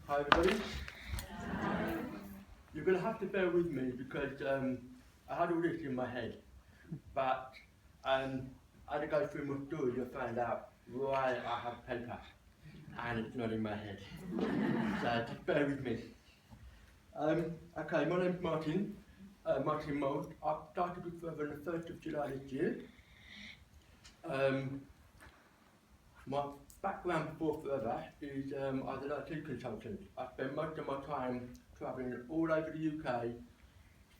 Hi everybody. You're going to have to bear with me because I had all this in my head, but I had to go through my story to find out why I have paper and it's not in my head. So just bear with me. Okay, my name's Martin, Martin Moulds. I started with Further on the 1st of July this year. My background before Further is I was an IT consultant. I spent most of my time travelling all over the UK,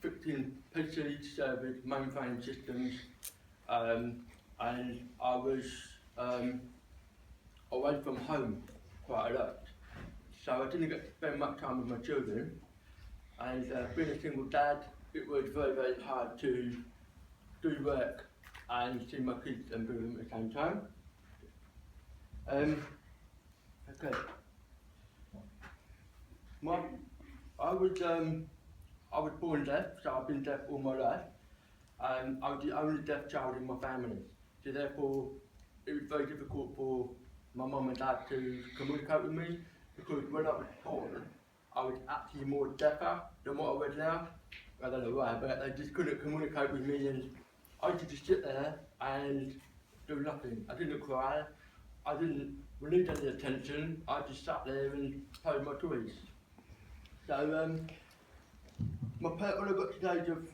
fixing PCs, servers, mainframe systems, and I was away from home quite a lot. So I didn't get to spend much time with my children, and being a single dad, it was very, very hard to do work and see my kids and do them at the same time. Okay. I was born deaf, so I've been deaf all my life. I was the only deaf child in my family, so therefore it was very difficult for my mum and dad to communicate with me, because when I was born, I was actually more deafer than what I was now. I don't know why, but they just couldn't communicate with me, and I used to just sit there and do nothing. I didn't cry, I didn't need any attention, I just sat there and played my toys. So when I got to the age of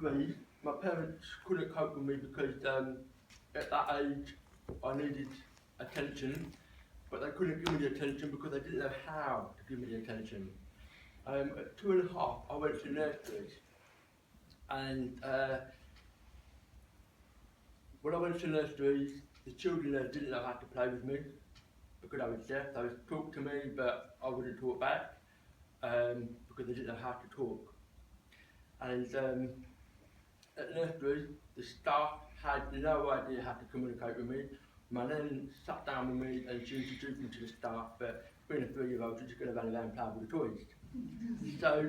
3, my parents couldn't cope with me because at that age I needed attention, but they couldn't give me the attention because they didn't know how to give me the attention. At 2.5 I went to nursery, and when I went to nursery, the children there didn't know how to play with me because I was deaf. They would talk to me, but I wouldn't talk back because they didn't know how to talk. And at nursery, the staff had no idea how to communicate with me. My nan sat down with me and she introduced me to the staff, but being a 3-year-old, you're just going to run around and play with the toys. So,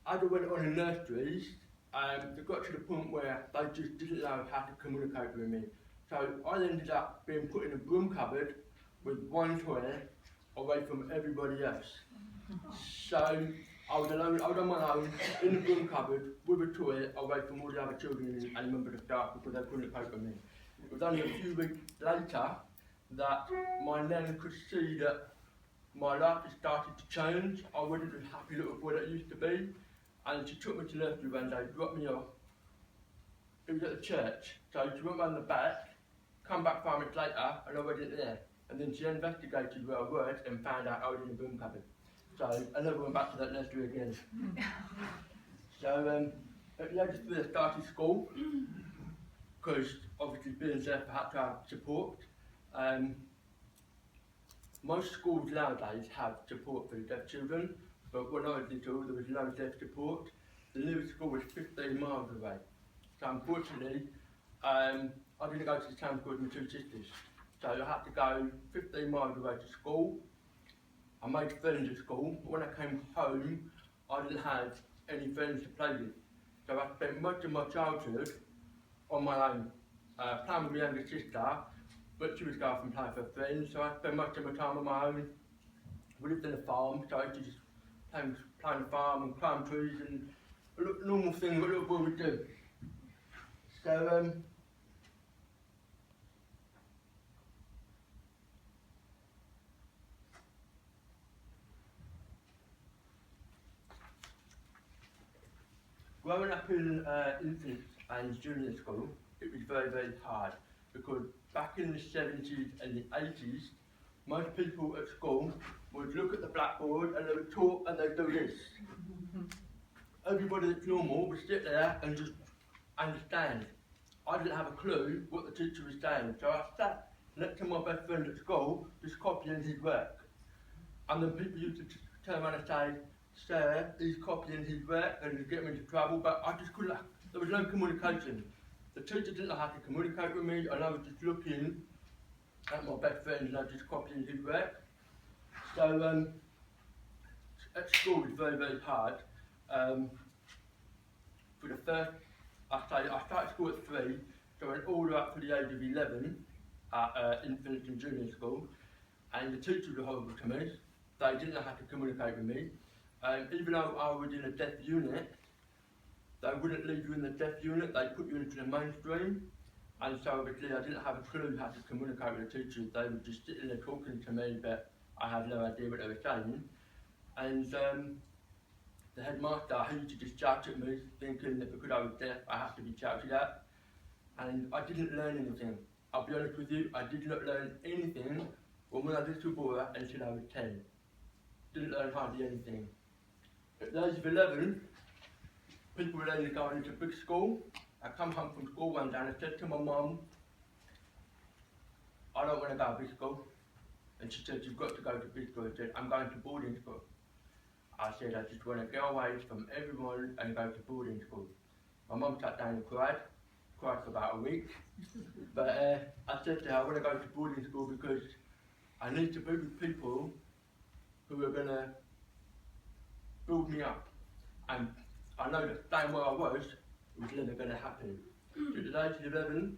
as I went on in nurseries, it got to the point where they just didn't know how to communicate with me. So I ended up being put in a broom cupboard with one toy away from everybody else. So I was on my own in the broom cupboard with a toy away from all the other children and members of staff because they couldn't cope with me. It was only a few weeks later that my nan could see that my life had started to change. I wasn't the happy little boy that I used to be, and she took me to nursery one day, dropped me off. It was at the church, so she went round the back, come back 5 minutes later, and I wasn't there. And then she investigated where I was and found out I was in the broom cupboard. So I never went back to that nursery again. So at the age of 3 I started school, because obviously being deaf I had to have support. Most schools nowadays have support for deaf children, but when I was little there was no deaf support. The nearest school was 15 miles away. So unfortunately, I didn't go to the same school as my 2 sisters. So I had to go 15 miles away to school. I made friends at school, but when I came home, I didn't have any friends to play with. So I spent much of my childhood on my own, playing with my younger sister, but she was going off and playing with her friends, so I spent much of my time on my own. We lived in a farm, so I used to just play on the farm and climb trees and a normal thing what a little boy would do. So growing up in infant and junior school, it was very, very hard because back in the 70s and the 80s, most people at school would look at the blackboard and they would talk and they'd do this. Everybody that's normal would sit there and just understand. I didn't have a clue what the teacher was saying, so I sat next to my best friend at school, just copying his work. And then people used to turn around and say, "Sir, he's copying his work," and get me into trouble, but I just couldn't, there was no communication. The teacher didn't know how to communicate with me, and I was just looking at my best friend and I was just copying his work. So at school it was very, very hard. For the first, I started school at 3, so I went all the way up to the age of 11 at infant and junior school, and the teachers were horrible to me. they didn't know how to communicate with me. Even though I was in a deaf unit, they wouldn't leave you in the deaf unit, they put you into the mainstream. And so obviously I didn't have a clue how to communicate with the teachers. They were just sitting there talking to me, but I had no idea what they were saying. And the headmaster, he used to just shout at me, thinking that because I was deaf, I had to be shouted at. And I didn't learn anything. I'll be honest with you, I did not learn anything from when I was a little boy until I was 10. Didn't learn hardly anything. At the age of 11, people were only going into big school. I come home from school one day and I said to my mum, I don't want to go to big school. And she said, you've got to go to big school. I said, I'm going to boarding school. I said, I just want to get away from everyone and go to boarding school. My mum sat down and cried for about a week. But I said to her, I want to go to boarding school because I need to be with people who are going to build me up. And I know that staying where I was never going to happen. So at the age of 11,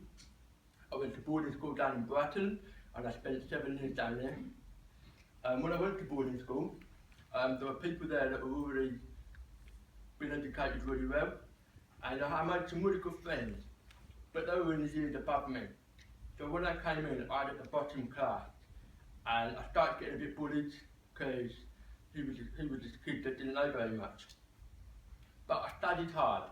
I went to boarding school down in Brighton, and I spent 7 years down there. When I went to boarding school, there were people there that were already been educated really well, and I made some really good friends, but they were in the years above me. So when I came in, I was at the bottom class, and I started getting a bit bullied because he was this kid that didn't know very much. But I studied hard,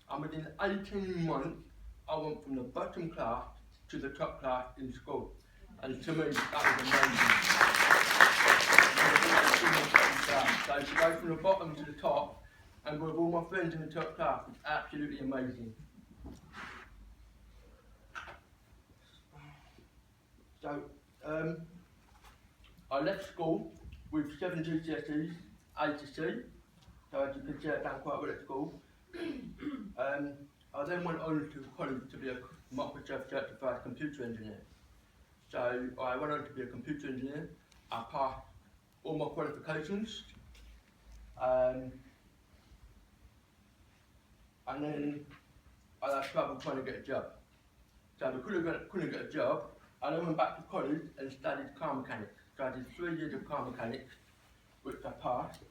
and within 18 months, I went from the bottom class to the top class in school. And to me, that was amazing. So to go from the bottom to the top, and with all my friends in the top class, was absolutely amazing. So, I left school with 7 GCSEs, A to C. So as you can see, I've done quite well at school. I then went on to college to be a Microsoft certified computer engineer. So I went on to be a computer engineer. I passed all my qualifications. And then I had trouble trying to get a job. So because I couldn't get a job, I then went back to college and studied car mechanics. So I did 3 years of car mechanics, which I passed.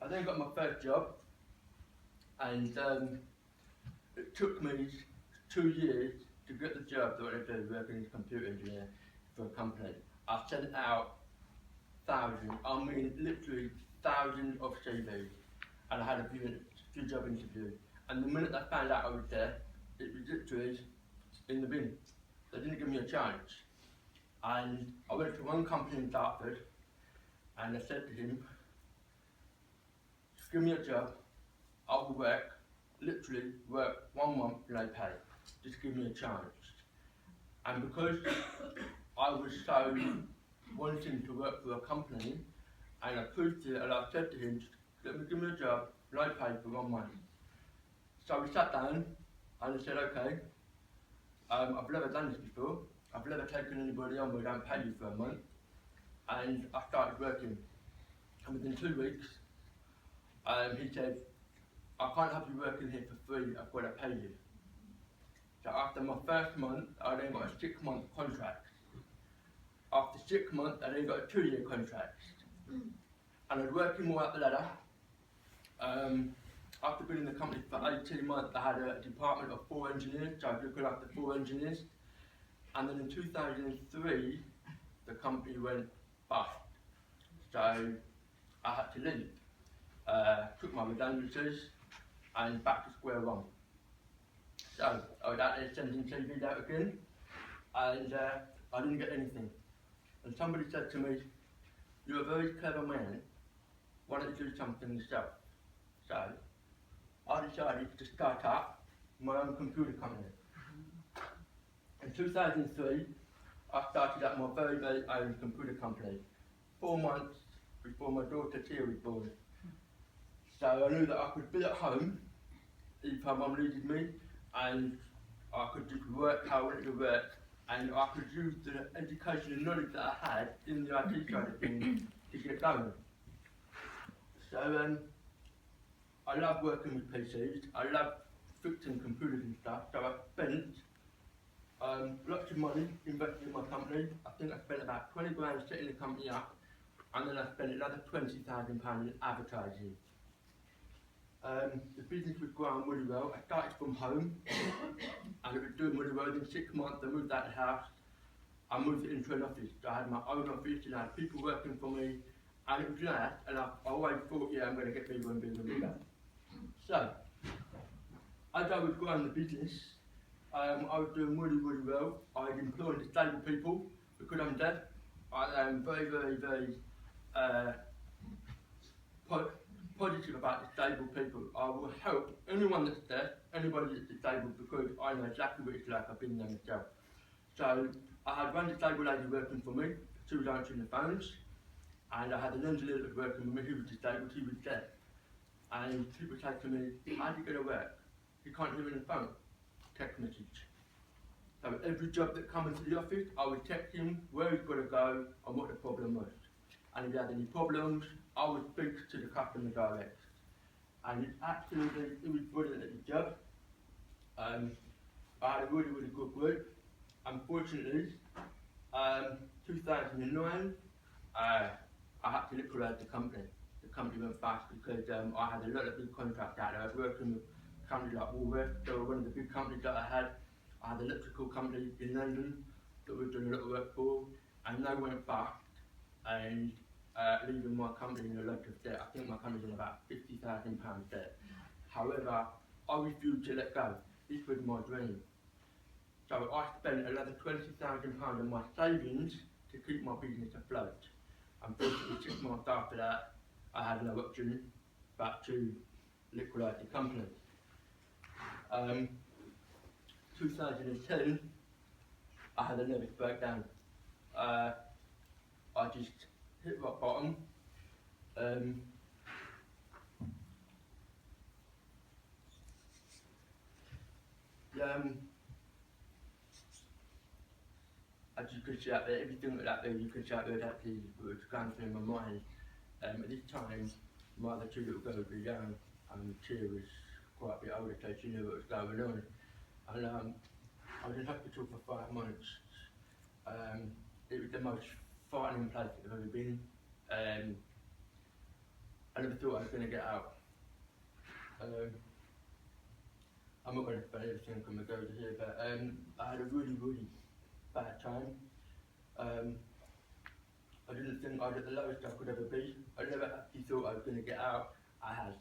I then got my first job, and it took me 2 years to get the job that I did working as a computer engineer for a company. I sent out thousands, I mean literally thousands of CVs, and I had a few job interviews. And the minute they found out I was there, it was literally in the bin. They didn't give me a chance. And I went to one company in Dartford, and I said to him, give me a job, I will literally work 1 month and I pay. Just give me a chance. And because I was so wanting to work for a company, and I proved it, and I said to him, give me a job and I pay for 1 month. So we sat down and I said, okay, I've never done this before. I've never taken anybody on who don't pay you for a month. And I started working. And within 2 weeks, he said, I can't have you working here for free, I've got to pay you. So after my first month, I then got a 6-month contract. After 6 months, I then got a 2-year contract. And I was working more up the ladder. After being in the company for 18 months, I had a department of 4 engineers, so I was looking after 4 engineers. And then in 2003, the company went bust. So I had to leave. Took my redundancies and back to square one. So I was out there sending CVs out again, and I didn't get anything. And somebody said to me, you're a very clever man, why don't you do something yourself? So I decided to start up my own computer company. In 2003, I started up my very own computer company, 4 months before my daughter Tia was born. So I knew that I could be at home if my mum needed me, and I could just work how I wanted to work, and I could use the education and knowledge that I had in the IT side of things to get going. So I love working with PCs, I love fixing computers and stuff, so I spent lots of money investing in my company. I think I spent about 20 grand setting the company up, and then I spent another £20,000 in advertising. The business was growing really well. I started from home and it was doing really well. In 6 months I moved out of the house. I moved it into an office. I had my own office and I had people working for me, and it was nice, and I always thought, yeah, I'm going to get bigger and bigger and bigger. So, as I was growing the business, I was doing really, really well. I was employing disabled people because I'm deaf. I am very, very, very positive about disabled people. I will help anyone that's deaf, anybody that's disabled, because I know exactly what it's like. I've been there myself. So I had one disabled lady working for me. She was answering the phones, and I had another lady that was working with me who was disabled. He was deaf, and people say to me, "How's he going to work? He can't hear on the phone." Text message. So every job that come into the office, I would text him where he's got to go and what the problem was. And if he had any problems, I would speak to the customer direct. And it was brilliant at the job. I had a really, really good group. Unfortunately, 2009, I had to liquidate the company. The company went bust because I had a lot of big contracts out there. I was working with companies like Warwick. They were one of the big companies that I had. I had an electrical company in London that we were doing a lot of work for, and they went bust, and leaving my company in a lot of debt. I think my company's in about £50,000 debt. However, I refused to let go. This was my dream. So I spent another £20,000 of my savings to keep my business afloat. Unfortunately, 6 months after that, I had no option but to liquidate the company. 2010, I had a nervous breakdown. I just hit rock bottom. As you could see out there, everything like that there, you could see out there that was going through my mind. At this time, my other two little girls were young, and she was quite a bit older, so she knew what was going on. And I was in hospital for 5 months. It was the most frightening place I've ever been. I never thought I was going to get out. I'm not going to explain everything from the girls here, but I had a really, really bad time. I didn't think I was at the lowest I could ever be. I never actually thought I was going to get out. I had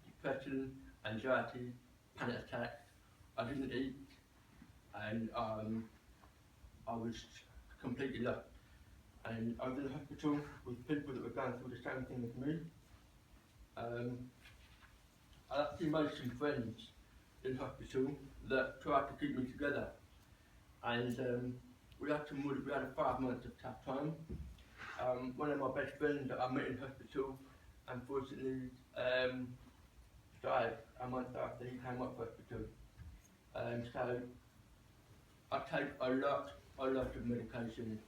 depression, anxiety, panic attacks. I didn't eat, and I was completely lost. And I was in the hospital with people that were going through the same thing as me. I actually made some friends in hospital that tried to keep me together, and we had a 5 months of tough time. One of my best friends that I met in hospital, unfortunately, died a month after he came up hospital. So I take a lot of medication.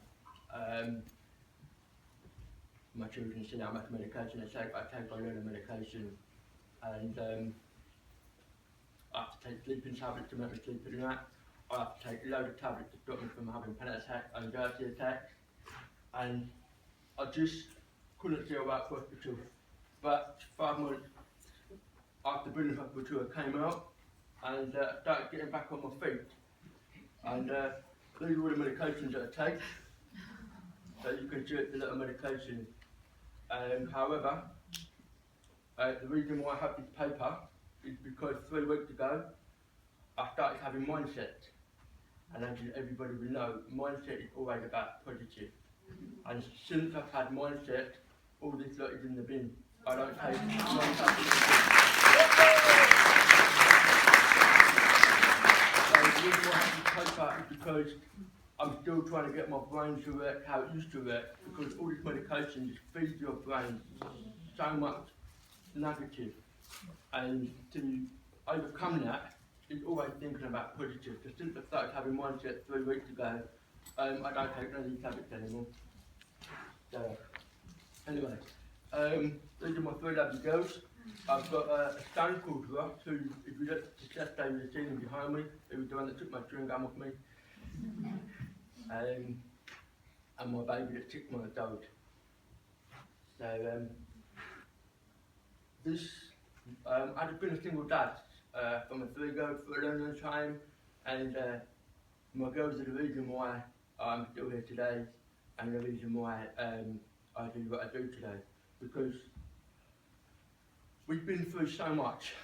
My children see how much medication I take a lot of medication, and I have to take sleeping tablets to make me sleep at night. I have to take a load of tablets to stop me from having panic attacks, anxiety attacks, and I just couldn't get out of hospital. But 5 months after being in hospital, I came out and started getting back on my feet. And these are all the medications that I take. So you can see it's a lot of medication. However, the reason why I have this paper is because 3 weeks ago I started having mindset. And as everybody will know, mindset is always about positive. And since I've had mindset, all this lot is in the bin. I don't take one touch of the bin. So the reason why I have this paper is because I'm still trying to get my brain to work how it used to work, because all this medication just feeds your brain so much negative. And to overcome that, is always thinking about positive. So since I started having mindset 3 weeks ago, I don't take none of these tablets anymore. So, anyway, these are my 3 lovely girls. I've got a stone called Ross, who, if you look just yesterday, you see him behind me. He was the one that took my chewing gum off me. And my baby that's 6 months old. So I'd have been a single dad from a 3 girls for a long time, and my girls are the reason why I'm still here today, and the reason why I do what I do today, because we've been through so much,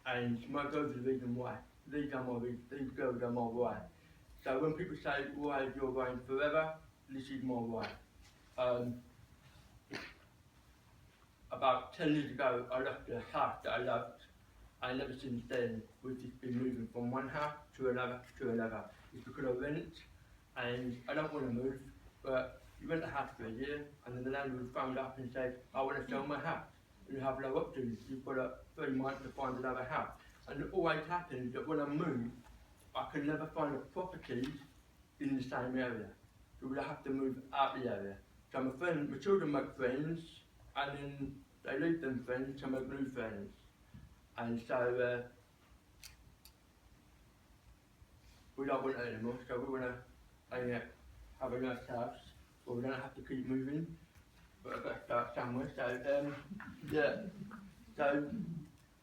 and my girls are the reason why. These girls are my why. So when people say, why you're going forever, this is my why. About 10 years ago, I left the house that I loved, and ever since then, we've just been moving from one house to another to another. It's because I rent, and I don't want to move, but you rent a house for a year, and then the landlord phoned up and said, I want to sell my house. And you have no options. You've got 3 months to find another house. And it always happens that when I move, I can never find a property in the same area. So we have to move out the area. So my children make friends, and then they leave them friends to make new friends. And so we don't want that anymore, so we want to have a nice house, or we don't have to keep moving, but I've got to start somewhere. So yeah, so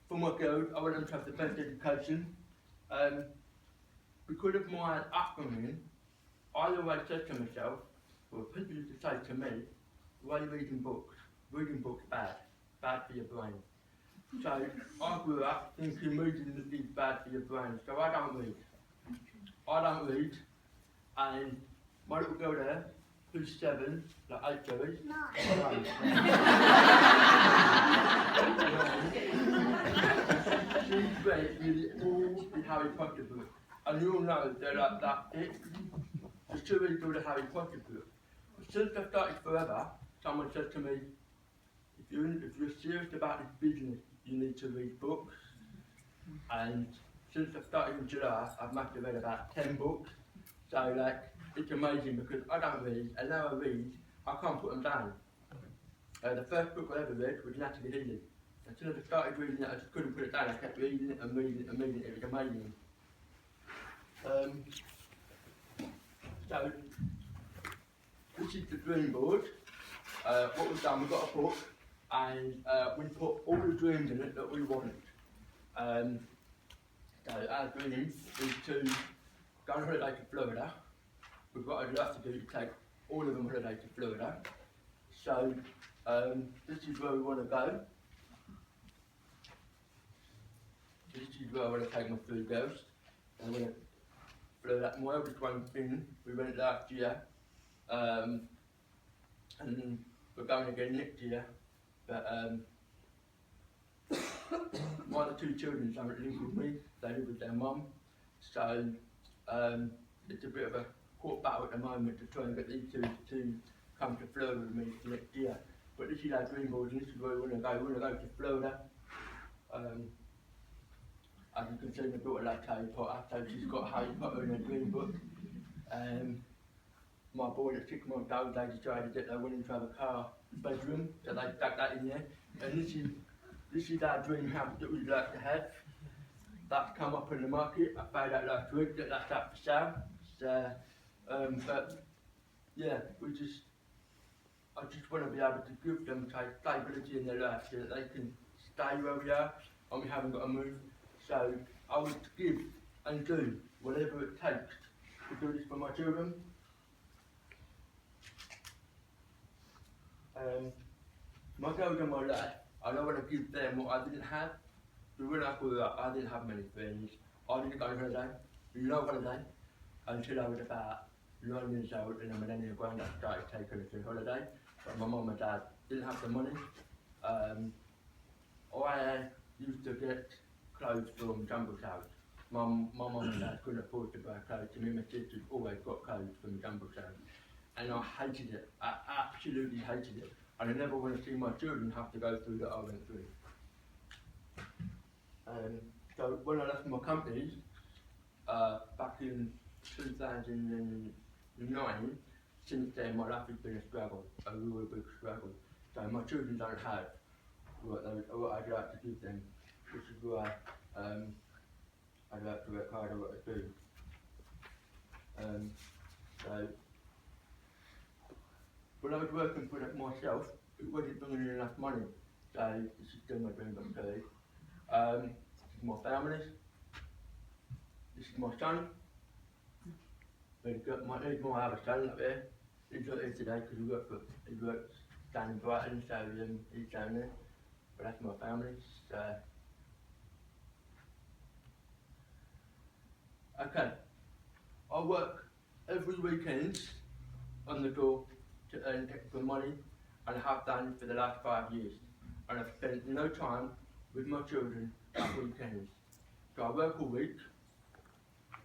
for my girls, I want them to have the best education. Because of my upbringing, I always said to myself, well, people used to say to me, why are you reading books? Reading books bad for your brain. So I grew up thinking reading is bad for your brain, so I don't read. And my little girl there, who's 7, like 8 Joey. She's read nearly all the Harry Potter books. And you all know they're like that thick. So she reads all the Harry Potter books. Since I started Forever, someone said to me, if you're serious about this business, you need to read books. And since I started in July, I've must have read about 10 books. So like, it's amazing because I don't read, and now I read, I can't put them down. The first book I ever read was Natalie Healy. As soon as I started reading it, I just couldn't put it down. I kept reading it and reading it and reading it. It was amazing. So, this is the dream board. What we've done, we've got a book, and we put all the dreams in it that we want. So our dream is to go on holiday to Florida. What I'd love to do is take all of them on holiday to Florida. So this is where we want to go. This is where I want to take my 3 girls. And we're going to Florida. My eldest one's been, we went last year. And we're going again next year. But my other 2 children don't live with me, they live with their mum. So it's a bit of a court battle at the moment to try and get these 2 to come to Florida with me next year. But this is our dream board, and this is where we want to go. We want to go to Florida. As you can see, my daughter loves Harry Potter, so she's got Harry Potter in her dream book. My boy at 6 months old, they decided that they wanted to have a car bedroom, so they stuck that in there. And this is our dream house that we'd like to have. That's come up on the market. I found out last week that that's up for sale. So, but yeah, I just want to be able to give them stability in their life so that they can stay where we are and we haven't got to move. So I would give and do whatever it takes to do this for my children. My girls in my life, I don't want to give them what I didn't have. So when I grew up, I didn't have many friends. I didn't go on holiday, no holiday, until I was about 9 years old, and then my nanny and granddad started taking us on holiday. But my mum and dad didn't have the money. I used to get clothes from Jumbo Sales. My mum and dad couldn't afford to buy clothes, and me and my sisters always got clothes from Jumbo Sales. And I hated it. I absolutely hated it. And I never want to see my children have to go through that I went through. So when I left my company, back in 2009, since then my life has been a struggle, a real big struggle. So my children don't have what I'd like to give them, which is why I'd like to work hard at what I do. So, when I was working for it myself, it wasn't bringing in enough money, so this is still my dream come true. This is my family, this is my son. There's my other son up there. He's not here today because he works down in Brighton, so he's down there. But that's my family. So. Okay, I work every weekend on the door to earn extra money, and I have done for the last 5 years. And I've spent no time with my children at weekends. So I work all week.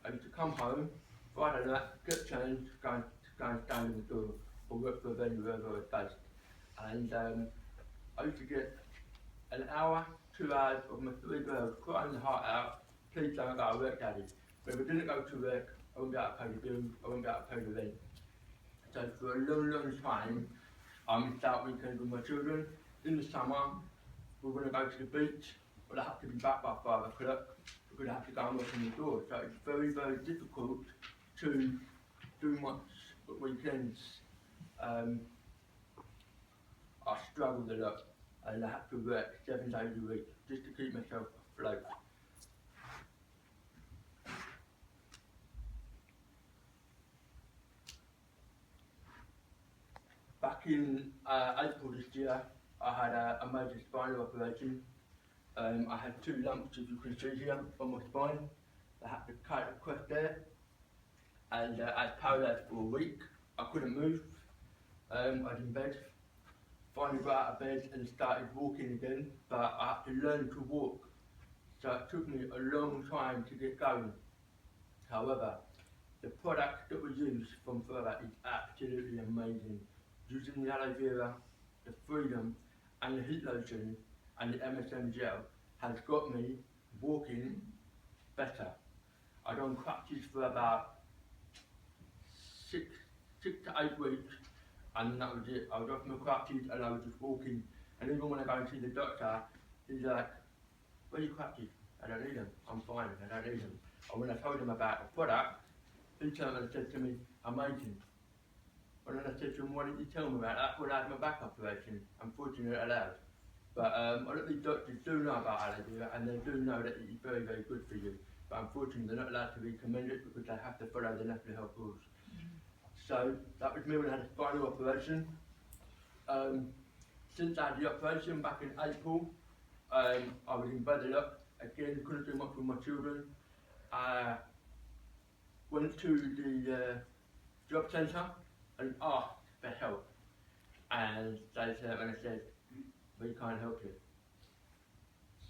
I used to come home, Friday night, get changed, go and stand in the door, or work for a venue wherever I was based. And I used to get an hour, 2 hours of my 3 girls crying their heart out, please don't go to work, Daddy. But if I didn't go to work, I wouldn't be able to pay the bills, I wouldn't be able to pay the rent. So for a long time, I missed out weekends with my children. In the summer, we were going to go to the beach, but I have to be back by 5 o'clock because I have to go and work in the door. So it's very difficult to do much at weekends. I struggled a lot, and I had to work 7 days a week just to keep myself afloat. Back in April this year, I had a major spinal operation. I had 2 lumps, as you can see here, on my spine. I had to cut across there, and I was paralysed for a week. I couldn't move. I was in bed. Finally got out of bed and started walking again, but I had to learn to walk. So it took me a long time to get going. However, the product that we use from Further is absolutely amazing. Using the aloe vera, the freedom, and the heat lotion, and the MSM gel has got me walking better. I was on crutches for about 6 to 8 weeks, and that was it. I was off my crutches and I was just walking. And even when I go and see the doctor, he's like, "Where are your crutches?" "I don't need them. I'm fine. I don't need them." And when I told him about the product, he turned and said to me, "Amazing." And then I said to him, "Why didn't you tell me about that when I had my back operation?" Unfortunately, it allowed. But a lot of these doctors do know about aloe vera, and they do know that it is very good for you. But unfortunately, they're not allowed to recommend it because they have to follow the National Health rules. So that was me when I had a spinal operation. Since I had the operation back in April, I was in bed a lot. Again, couldn't do much with my children. I went to the job centre and asked for help, and they said, "We can't help you."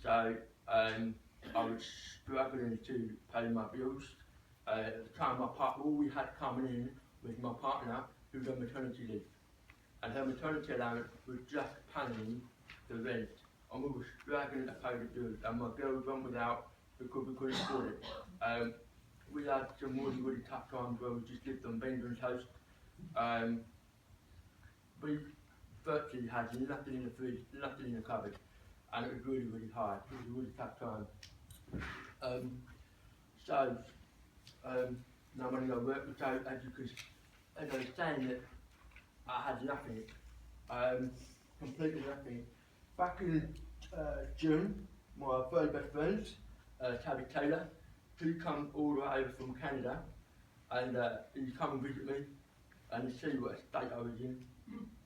So I was struggling to pay my bills. At the time, all we had coming in was my partner, who was on maternity leave, and her maternity allowance was just paying the rent, and we were struggling to pay the bills, and my girls went without because we couldn't afford it. We had some really tough times where we just lived on beans and toast. We virtually had nothing in the fridge, nothing in the cupboard, and it was really hard. It was a really tough time. Now when I work, so as I was saying that I had nothing, completely nothing. Back in June, my very best friend, Tabby Taylor, he come all the way over from Canada, and he come and visit me, and he see what state I was in,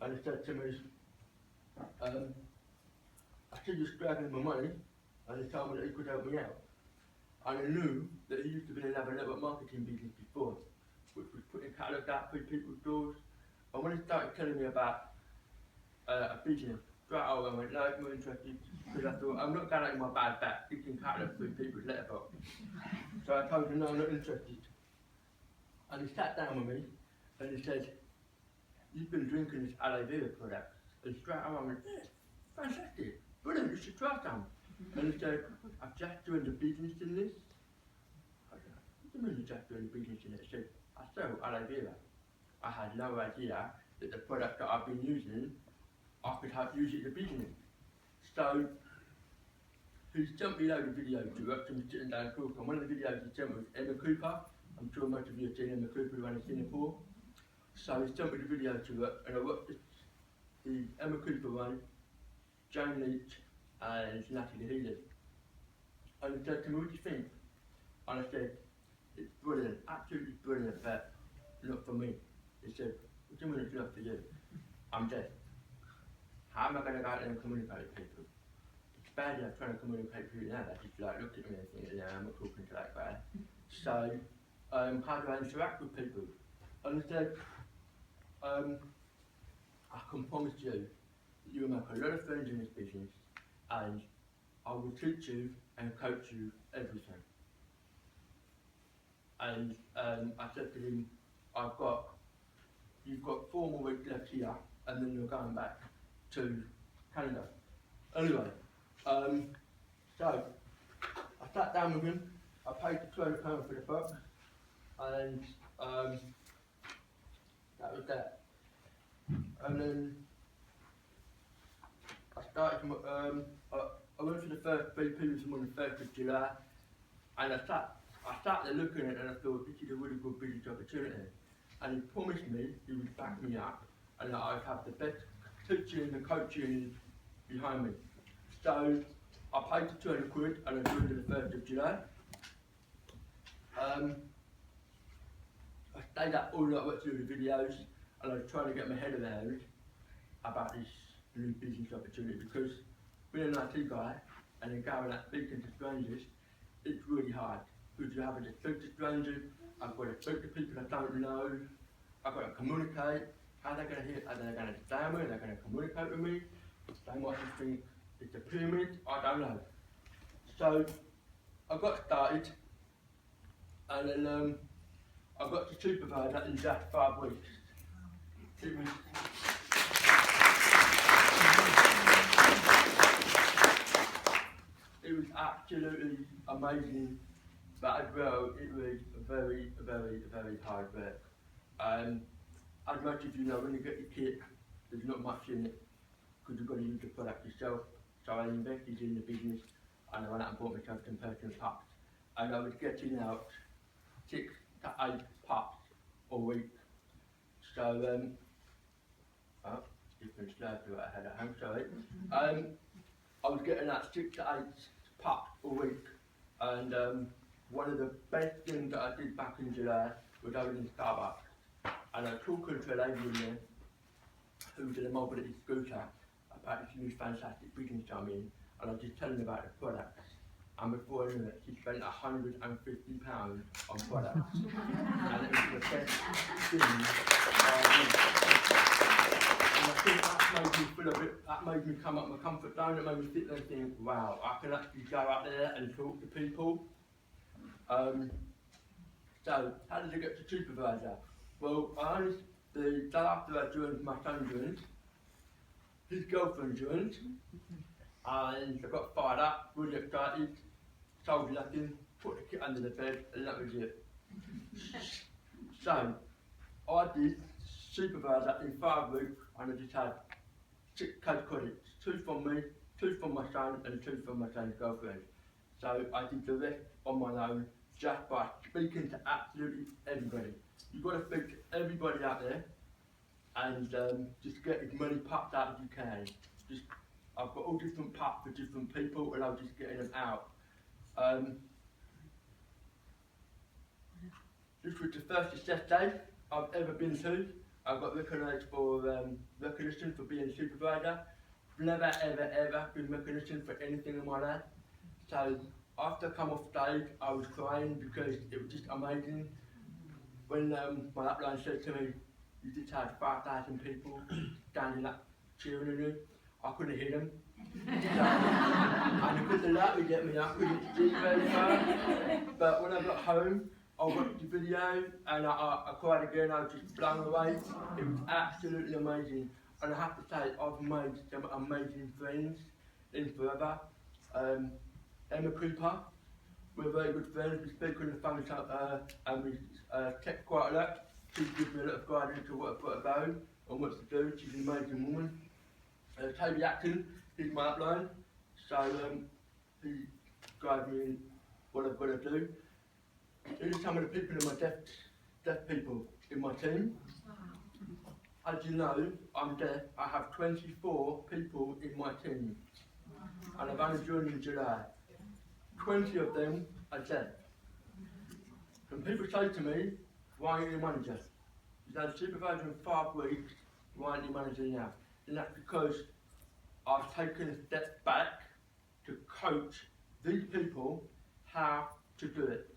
and he said to me, "I see you're struggling with money," and he told me that he could help me out. And I knew that he used to be in another network marketing business before, which was putting catalogues out through people's doors. And when he started telling me about a business, straight away I went, "No, I'm not interested," because I thought, I'm not going out in my bad back, sticking catalogues through people's letterbox. So I told him, "No, I'm not interested." And he sat down with me, and he said, "You've been drinking this aloe vera product." And straight away I went, "Yeah, fantastic, brilliant, you should try some." And he said, "I've just joined a business in this." I said, "What do you mean you just joined a business in it?" He said, "I sell aloe vera." I had no idea that the product that I've been using, I could use it as a business. So he sent me a load of videos to watch him sitting down talking. And one of the videos he sent me was Emma Cooper. I'm sure most of you have seen Emma Cooper around in Singapore. So he sent me the video to watch, and I watched the Emma Cooper one, Jane Leach, and Natalie Healy. And he said to me, what do you think? And I said, it's brilliant, absolutely brilliant, but not for me. He said, what do you mean it's not for you? I'm deaf. How am I going to go out there and communicate with people? It's bad enough trying to communicate with you now, they just like look at me and think, yeah, I'm not talking to that guy. So, how do I interact with people? And he said, I can promise you that you will make a lot of friends in this business, and I will teach you and coach you everything. And I said to him, you've got 4 more weeks left here, and then you're going back to Canada. Anyway, so I sat down with him, I paid the £12 for the book, and that was that. And then I started, I went for the first BP with him on the 1st of July, and I sat there looking at it and I thought, this is a really good business opportunity. And he promised me he would back me up and that I'd have the best teaching and coaching behind me. So I paid the £200 and I joined on the 1st of July. I stayed up all night watching the videos, and I was trying to get my head around about this new business opportunity, because being an IT guy and then going out speaking to strangers, it's really hard. Because you're having to speak to strangers, I've got to speak to people I don't know, I've got to communicate. How are they going to hear? Are they going to understand me? Are they going to communicate with me? They might just think it's a pyramid, I don't know. So I got started, and then I got to supervisor in just 5 weeks. It was absolutely amazing, but as well, it was very, very, very hard work. As much as you know, when you get your kit, there's not much in it, because you've got to use the product yourself. So I invested in the business, and I went out and bought myself some personal pups. And I was getting out 6 to 8 pups a week. So, different slides to what I had at home, sorry. I was getting out 6 to 8 pups a week, and one of the best things that I did back in July was over in Starbucks, and I was talking to a lady in there who was in a mobility scooter about this new fantastic business I'm in, and I was just telling her about the products. And before I knew it, she spent £150 on products. And it was the best thing I did. And I think that made me feel a bit, that made me come up my comfort zone. It made me sit there and think, wow, I can actually go out there and talk to people. So, how did I get to supervisor? Well, the day after I joined, my son joined, his girlfriend joined, and I got fired up, really excited, told me nothing, put the kit under the bed, and that was it. So, I did supervisor in 5 weeks, and I just had 6 case credits, 2 from me, 2 from my son, and 2 from my son's girlfriend. So I did the rest on my own, just by speaking to absolutely everybody. You've got to speak to everybody out there, and just get as many pups out as you can. I've got all different pups for different people, and I'm just getting them out. This was the first success day I've ever been to. I got recognised for recognition for being supervisor. Never ever been recognition for anything in my life. So after I come off stage, I was crying because it was just amazing. When my upline said to me, you just had 5,000 people standing up cheering on you, I couldn't hear them. And because of that, we get me, I couldn't see very far. But when I got home, I watched the video and I cried again. I was just blown away. It was absolutely amazing. And I have to say, I've made some amazing friends in forever. Emma Cooper, we're very good friends. We speak on the phone and we text quite a lot. She gives me a lot of guidance to what I've got to go and what to do. She's an amazing woman. Toby Acton, he's my upline. So he guided me in what I've got to do. These are some of the people in my deaf people in my team. As you know, I'm deaf. I have 24 people in my team, and I've only joined in July. 20 of them are deaf. And people say to me, why aren't you manager? You've had a supervisor in 5 weeks, why aren't you manager now? And that's because I've taken a step back to coach these people how to do it.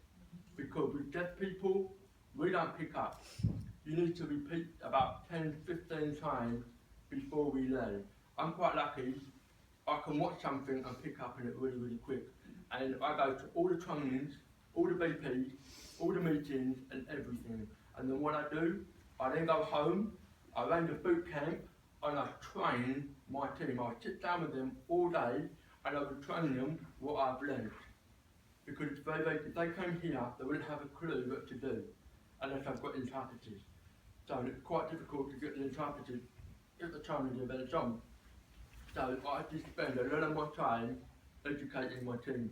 Because with deaf people, we don't pick up. You need to repeat about 10, 15 times before we learn. I'm quite lucky, I can watch something and pick up on it really, really quick. And I go to all the trainings, all the BPs, all the meetings and everything. And then what I do, I then go home, I run the boot camp, and I train my team. I sit down with them all day and I will train them what I've learned. Because it's very, if they came here, they wouldn't have a clue what to do unless I've got interpreters. So it's quite difficult to get the interpreters at the time to do a better job. So I just spend a lot of my time educating my team.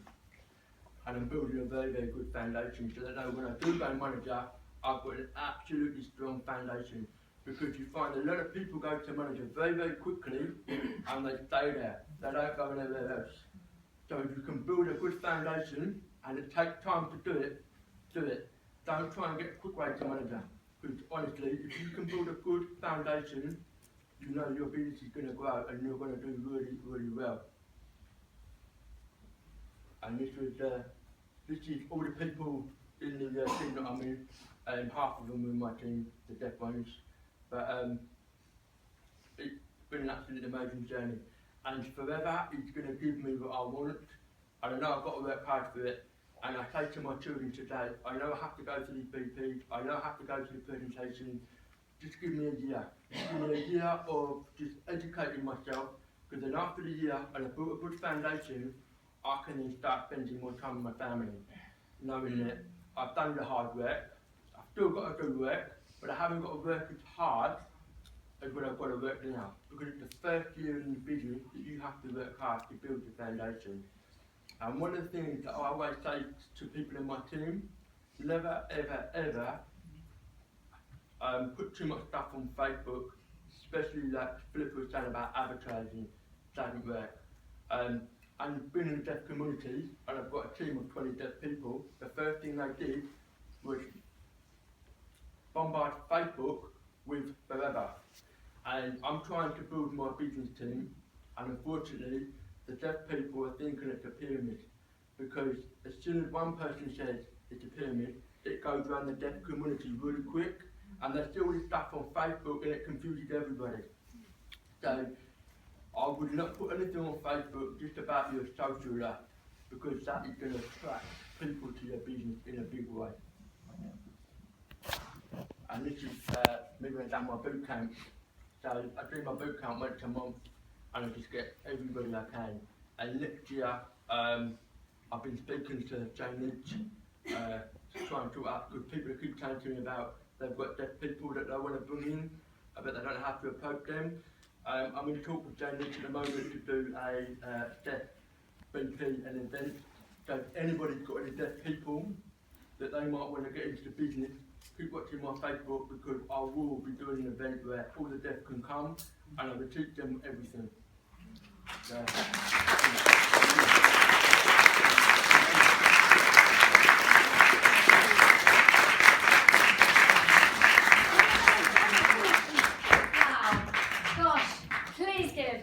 And I'm building a very, very good foundation so that I know when I do go manager, I've got an absolutely strong foundation. Because you find a lot of people go to manager very, very quickly and they stay there. They don't go anywhere else. So if you can build a good foundation and it takes time to do it, do it. Don't try and get a quick way to manager. Because honestly, if you can build a good foundation, you know your business is going to grow and you're going to do really, really well. And this is all the people in the team that I'm in, and half of them are in my team, the deaf ones. But it's been an absolutely amazing journey. And forever, it's going to give me what I want. And I know I've got to work hard for it. And I say to my children today, I know I have to go to these BPs, I know I have to go to the presentation. Just give me a year. Just give me a year of just educating myself. Because then after the year, and I've built a good foundation, I can then start spending more time with my family. Knowing that I've done the hard work, I've still got to do work, but I haven't got to work as hard as what I've got to work now. Because it's the first year in the business that you have to work hard to build the foundation. And one of the things that I always say to people in my team, never, ever, ever put too much stuff on Facebook, especially like Philip was saying about advertising, doesn't work. And being in the deaf community, and I've got a team of 20 deaf people, the first thing they did was bombard Facebook with forever. And I'm trying to build my business team, and unfortunately, the deaf people are thinking it's a pyramid. Because as soon as one person says it's a pyramid, it goes around the deaf community really quick, and there's still this stuff on Facebook and it confuses everybody. So I would not put anything on Facebook just about your social life, because that is going to attract people to your business in a big way. And this is me when I done my boot camp. So I do my boot camp once a month, and I just get everybody I can. And next year, I've been speaking to Jane Lynch to try and talk up, because people keep saying to me about they've got deaf people that they want to bring in, but they don't know how to approach them. I'm in talk with Jane Lynch at the moment to do a deaf BP and event. So if anybody's got any deaf people that they might want to get into the business, keep watching my Facebook, because I will be doing an event where all the deaf can come and I will teach them everything. So,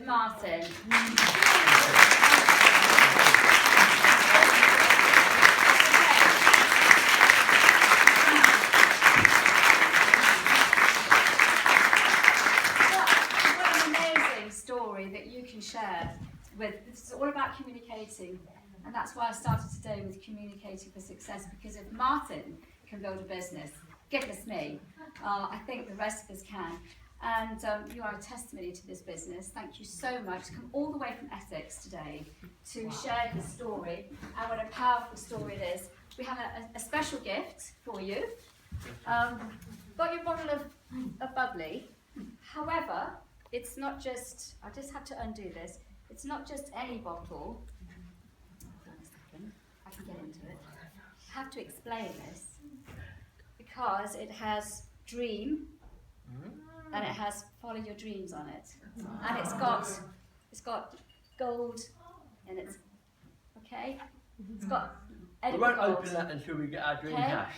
Martin. What an amazing story that you can share with. This is all about communicating, and that's why I started today with communicating for success, because if Martin can build a business, goodness me, I think the rest of us can. And you are a testimony to this business. Thank you so much. Come all the way from Essex today to share the story, and what a powerful story it is. We have a special gift for you. Got your bottle of bubbly. However, it's not just, I just have to undo this. It's not just any bottle. Hold on a second, I can get into it. I have to explain this because it has dream and it has follow your dreams on it, and it's got gold in it. Okay, it's got. We won't open that until we get our dream cash.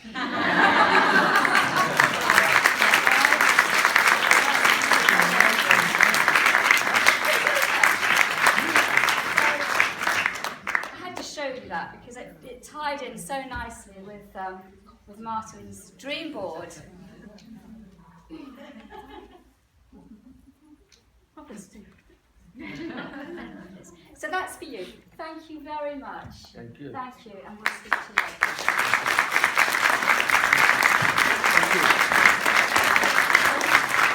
I had to show you that because it tied in so nicely with Martin's dream board. So that's for you. Thank you very much. Thank you. Thank you, and we'll speak to you later. Thank you.